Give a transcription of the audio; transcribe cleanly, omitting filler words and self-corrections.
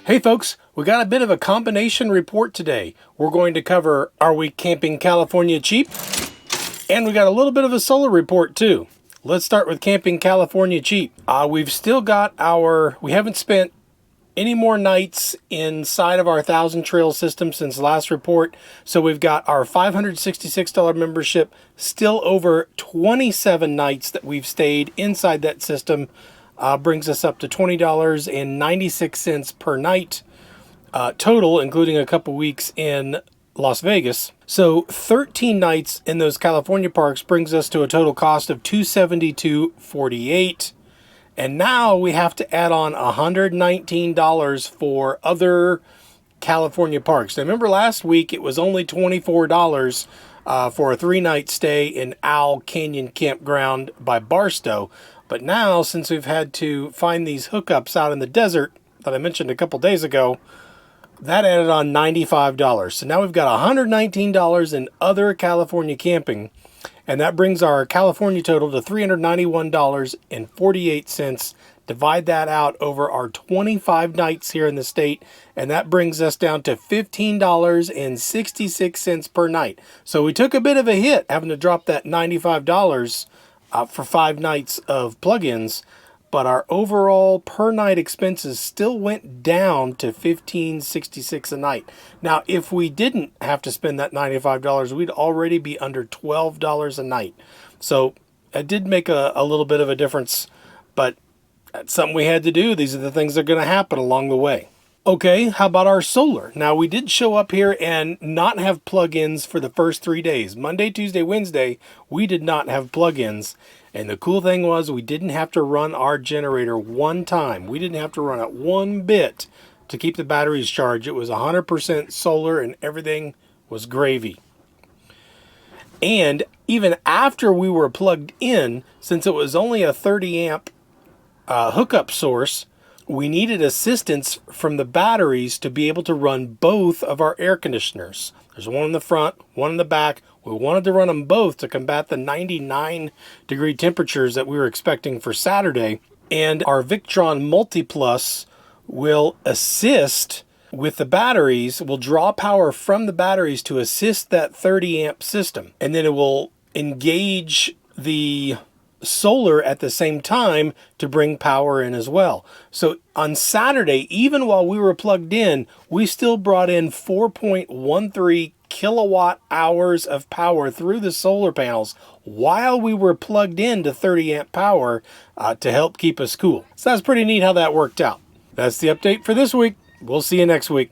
Hey folks, we got a bit of a combination report today. We're going to cover, are we camping California cheap? And we got a little bit of a solar report too. Let's start with camping California cheap. We've still got we haven't spent any more nights inside of our 1,000 trail system since last report. So we've got our $566 membership, still over 27 nights that we've stayed inside that system. Brings us up to $20.96 per night total, including a couple weeks in Las Vegas. So 13 nights in those California parks brings us to a total cost of $272.48. And now we have to add on $119 for other California parks. Now remember last week it was only $24 for a 3-night stay in Owl Canyon Campground by Barstow. But now, since we've had to find these hookups out in the desert that I mentioned a couple days ago, that added on $95. So now we've got $119 in other California camping, and that brings our California total to $391.48. Divide that out over our 25 nights here in the state, and that brings us down to $15.66 per night. So we took a bit of a hit having to drop that $95 for 5 nights of plugins, but our overall per night expenses still went down to $15.66 a night. Now, if we didn't have to spend that $95, we'd already be under $12 a night. So it did make a little bit of a difference, but that's something we had to do. These are the things that are going to happen along the way. Okay, how about our solar? Now, we did show up here and not have plugins for the first 3 days. Monday, Tuesday, Wednesday, we did not have plugins. And the cool thing was we didn't have to run our generator one time. We didn't have to run it one bit to keep the batteries charged. It was 100% solar and everything was gravy. And even after we were plugged in, since it was only a 30 amp hookup source, we needed assistance from the batteries to be able to run both of our air conditioners. There's one in the front, one in the back. We wanted to run them both to combat the 99-degree temperatures that we were expecting for Saturday. And our Victron MultiPlus will assist with the batteries, will draw power from the batteries to assist that 30 amp system. And then it will engage the solar at the same time to bring power in as well. So on Saturday, even while we were plugged in, we still brought in 4.13 kilowatt hours of power through the solar panels while we were plugged in to 30 amp power to help keep us cool. So that's pretty neat how that worked out. That's the update for this week. We'll see you next week.